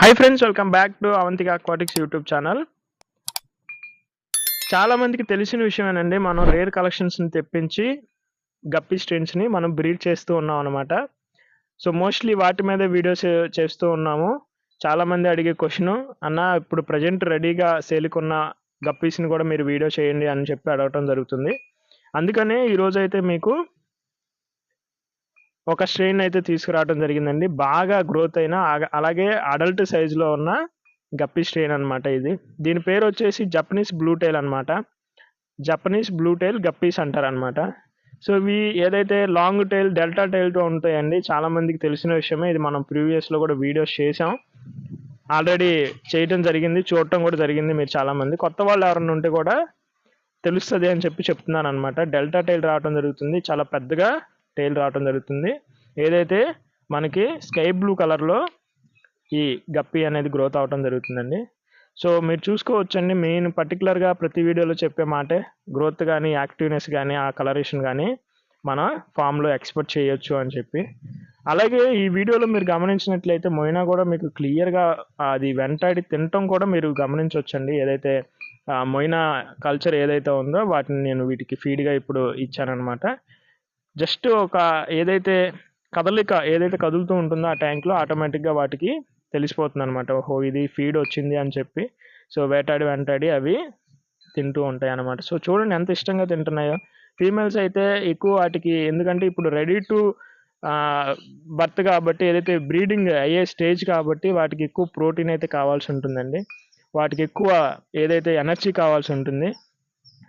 Hi friends, welcome back to Avantika aquatics YouTube channel. చాలా మందికి తెలిసిన విషయమేనండి, మనం రేర్ కలెక్షన్స్ని తెప్పించి గప్పీ స్ట్రెయిన్స్ని మనం బ్రీడ్ చేస్తూ ఉన్నాం అనమాట. సో మోస్ట్లీ వాటి మీద వీడియోస్ చేస్తూ ఉన్నాము. చాలామంది అడిగే క్వశ్చన్, అన్న ఇప్పుడు ప్రజెంట్ రెడీగా సేల్కున్న గప్పీస్ని కూడా మీరు వీడియో చేయండి అని చెప్పి అడగటం జరుగుతుంది. అందుకనే ఈరోజు అయితే మీకు ఒక స్ట్రెయిన్ అయితే తీసుకురావడం జరిగిందండి. బాగా గ్రోత్ అయిన అలాగే అడల్ట్ సైజులో ఉన్న గప్పీ స్ట్రెయిన్ అనమాట ఇది. దీని పేరు వచ్చేసి జపనీస్ బ్లూ టైల్ అనమాట. జపనీస్ బ్లూ టైల్ గప్పీస్ అంటారనమాట. సో ఇవి ఏదైతే లాంగ్ టైల్, డెల్టా టైల్తో ఉంటాయండి, చాలామందికి తెలిసిన విషయమే. ఇది మనం ప్రీవియస్లో కూడా వీడియోస్ చేసాం, ఆల్రెడీ చేయడం జరిగింది, చూడటం కూడా జరిగింది. మీరు చాలామంది కొత్త వాళ్ళు ఎవరైనా ఉంటే కూడా తెలుస్తుంది అని చెప్పి చెప్తున్నాను అనమాట. డెల్టా టైల్ రావడం జరుగుతుంది, చాలా పెద్దగా టైల్ రావడం జరుగుతుంది. ఏదైతే మనకి స్కై బ్లూ కలర్లో ఈ గప్పీ అనేది గ్రోత్ అవడం జరుగుతుందండి. సో మీరు చూసుకోవచ్చండి, మెయిన్ పర్టికులర్గా ప్రతి వీడియోలో చెప్పే మాటే, గ్రోత్ కానీ యాక్టివ్నెస్ కానీ ఆ కలరేషన్ కానీ మన ఫామ్లో ఎక్స్పెక్ట్ చేయొచ్చు అని చెప్పి. అలాగే ఈ వీడియోలో మీరు గమనించినట్లయితే మొయినా కూడా మీకు క్లియర్గా అది వెంటాడి తినటం కూడా మీరు గమనించవచ్చండి. ఏదైతే మొయినా కల్చర్ ఏదైతే ఉందో వాటిని నేను వీటికి ఫీడ్గా ఇప్పుడు ఇచ్చానమాట. జస్ట్ ఒక ఏదైతే కదలిక ఏదైతే కదులుతూ ఉంటుందో ఆ ట్యాంక్లో ఆటోమేటిక్గా వాటికి తెలిసిపోతుంది అనమాట, ఓహో ఇది ఫీడ్ వచ్చింది అని చెప్పి. సో వెంటాడి అవి తింటూ ఉంటాయి అన్నమాట. సో చూడండి ఎంత ఇష్టంగా తింటున్నాయో. ఫీమేల్స్ అయితే ఎక్కువ వాటికి, ఎందుకంటే ఇప్పుడు రెడీ టు బర్త్ కాబట్టి, ఏదైతే బ్రీడింగ్ అయ్యే స్టేజ్ కాబట్టి వాటికి ఎక్కువ ప్రోటీన్ అయితే కావాల్సి ఉంటుందండి, వాటికి ఎక్కువ ఏదైతే ఎనర్జీ కావాల్సి ఉంటుంది.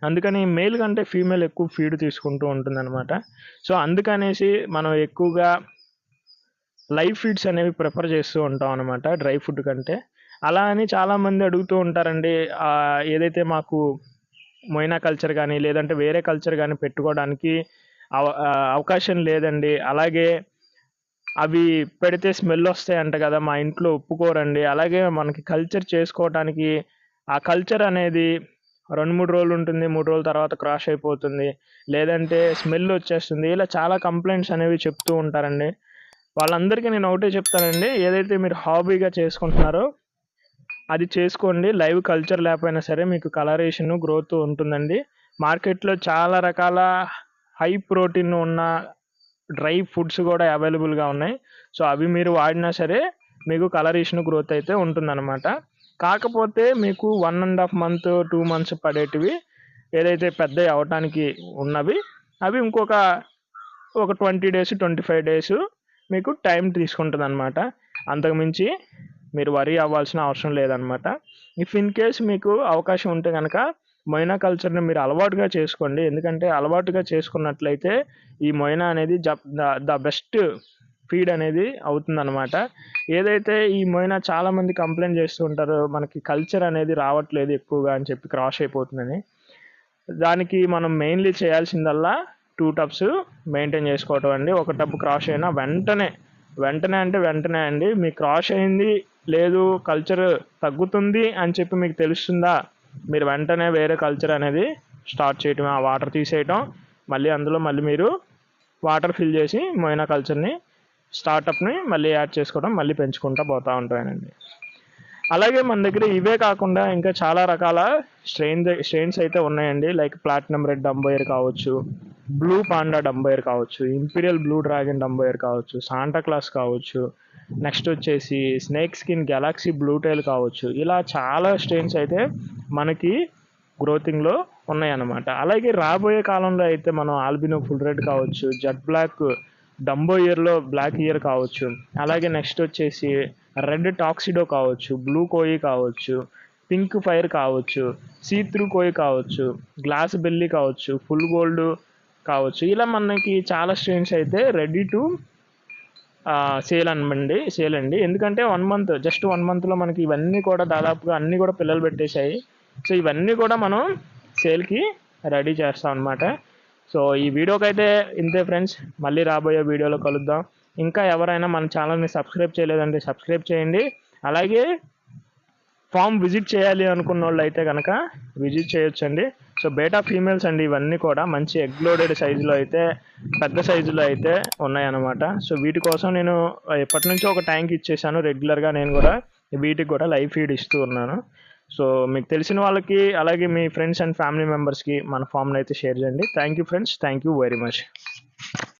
అందుకని మేల్ కంటే ఫీమేల్ ఎక్కువ ఫీడ్ తీసుకుంటూ ఉంటుందన్నమాట. సో అందుకనేసి మనం ఎక్కువగా లైవ్ ఫీడ్స్ అనేవి ప్రిఫర్ చేస్తూ ఉంటాం అనమాట, డ్రై ఫుడ్ కంటే. అలా అని చాలామంది అడుగుతూ ఉంటారండి, ఏదైతే మాకు మొయినా కల్చర్ కానీ లేదంటే వేరే కల్చర్ కానీ పెట్టుకోవడానికి అవకాశం లేదండి, అలాగే అవి పెడితే స్మెల్ వస్తాయంట కదా, మా ఇంట్లో ఒప్పుకోరండి, అలాగే మనకి కల్చర్ చేసుకోవడానికి ఆ కల్చర్ అనేది 2-3 రోజులు ఉంటుంది, 3 రోజుల తర్వాత క్రాష్ అయిపోతుంది, లేదంటే స్మెల్ వచ్చేస్తుంది, ఇలా చాలా కంప్లైంట్స్ అనేవి చెప్తూ ఉంటారండి. వాళ్ళందరికీ నేను ఒకటే చెప్తానండి, ఏదైతే మీరు హాబీగా చేసుకుంటున్నారో అది చేసుకోండి. లైవ్ కల్చర్ లేకపోయినా సరే మీకు కలరేషన్ గ్రోత్ ఉంటుందండి. మార్కెట్లో చాలా రకాల హై ప్రోటీన్ ఉన్న డ్రై ఫుడ్స్ కూడా అవైలబుల్గా ఉన్నాయి. సో అవి మీరు వాడినా సరే మీకు కలరేషన్ గ్రోత్ అయితే ఉంటుందన్నమాట. కాకపోతే మీకు 1.5 month 2 months పడేటివి ఏదైతే పెద్దవి అవటానికి ఉన్నవి, అవి ఇంకొక 20 days 25 days మీకు టైం తీసుకుంటుంది అనమాట. అంతకుమించి మీరు వరీ అవ్వాల్సిన అవసరం లేదనమాట. ఇఫ్ ఇన్ కేస్ మీకు అవకాశం ఉంటే కనుక మొయినా కల్చర్ని మీరు అలవాటుగా చేసుకోండి. ఎందుకంటే అలవాటుగా చేసుకున్నట్లయితే ఈ మొయినా అనేది ద బెస్ట్ ఫీడ్ అనేది అవుతుందన్నమాట. ఏదైతే ఈ మొయినా చాలామంది కంప్లైంట్ చేస్తూ ఉంటారో, మనకి కల్చర్ అనేది రావట్లేదు ఎక్కువగా అని చెప్పి, క్రాష్ అయిపోతుందని. దానికి మనం మెయిన్లీ చేయాల్సిందల్లా 2 tubs మెయింటైన్ చేసుకోవటం అండి. ఒక టబ్ క్రాష్ అయినా వెంటనే అంటే వెంటనే అండి, మీకు క్రాష్ అయింది లేదు, కల్చర్ తగ్గుతుంది అని చెప్పి మీకు తెలుస్తుందా, మీరు వెంటనే వేరే కల్చర్ అనేది స్టార్ట్ చేయటం, ఆ వాటర్ తీసేయటం, మళ్ళీ అందులో మళ్ళీ మీరు వాటర్ ఫిల్ చేసి మొయినా కల్చర్ని స్టార్టప్ని మళ్ళీ యాడ్ చేసుకోవడం, మళ్ళీ పెంచుకుంటూ పోతూ ఉంటానండి. అలాగే మన దగ్గర ఇవే కాకుండా ఇంకా చాలా రకాల స్ట్రెయిన్స్ అయితే ఉన్నాయండి. లైక్ ప్లాటినం రెడ్ డంబోయర్ కావచ్చు, బ్లూ పాండా డంబోయర్ కావచ్చు, ఇంపీరియల్ బ్లూ డ్రాగన్ డంబోయర్ కావచ్చు, శాంటా క్లాస్ కావచ్చు, నెక్స్ట్ వచ్చేసి snake skin galaxy blue tail కావచ్చు. ఇలా చాలా స్ట్రెయిన్స్ అయితే మనకి గ్రోతింగ్లో ఉన్నాయన్నమాట. అలాగే రాబోయే కాలంలో అయితే మనం ఆల్బినో ఫుల్ రెడ్ కావచ్చు, జెట్ బ్లాక్ డంబో ఇయర్లో బ్లాక్ ఇయర్ కావచ్చు, అలాగే నెక్స్ట్ వచ్చేసి రెడ్ టాక్సిడో కావచ్చు, బ్లూ కోయి కావచ్చు, పింక్ ఫైర్ కావచ్చు, సీత్రూ కోయి కావచ్చు, గ్లాస్ బెల్లి కావచ్చు, ఫుల్ గోల్డ్ కావచ్చు. ఇలా మనకి చాలా స్ట్రెయిన్స్ అయితే రెడీ టు సేల్ అండి. ఎందుకంటే 1 month, జస్ట్ 1 monthలో మనకి ఇవన్నీ కూడా దాదాపుగా అన్నీ కూడా పిల్లలు పెట్టేశాయి. సో ఇవన్నీ కూడా మనం సేల్కి రెడీ చేస్తాం అనమాట. సో ఈ వీడియోకి అయితే ఇంతే ఫ్రెండ్స్, మళ్ళీ రాబోయే వీడియోలో కలుద్దాం. ఇంకా ఎవరైనా మన ఛానల్ని సబ్స్క్రైబ్ చేయలేదంటే సబ్స్క్రైబ్ చేయండి. అలాగే ఫామ్ విజిట్ చేయాలి అనుకున్న వాళ్ళు అయితే కనుక విజిట్ చేయొచ్చండి. సో బేటా ఫీమేల్స్ అండి ఇవన్నీ కూడా, మంచి ఎగ్ లోడెడ్ సైజులో అయితే, పెద్ద సైజులో అయితే ఉన్నాయన్నమాట. సో వీటి కోసం నేను ఎప్పటి నుంచో ఒక ట్యాంక్ ఇచ్చేసాను రెగ్యులర్గా నేను కూడా వీటికి కూడా లైవ్ ఫీడ్ ఇస్తూ ఉన్నాను. సో మీకు తెలిసిన వాళ్ళకి అలాగే మీ ఫ్రెండ్స్ అండ్ ఫ్యామిలీ మెంబర్స్కి మన ఫామ్ని అయితే షేర్ చేయండి. Thank you friends, thank you very much.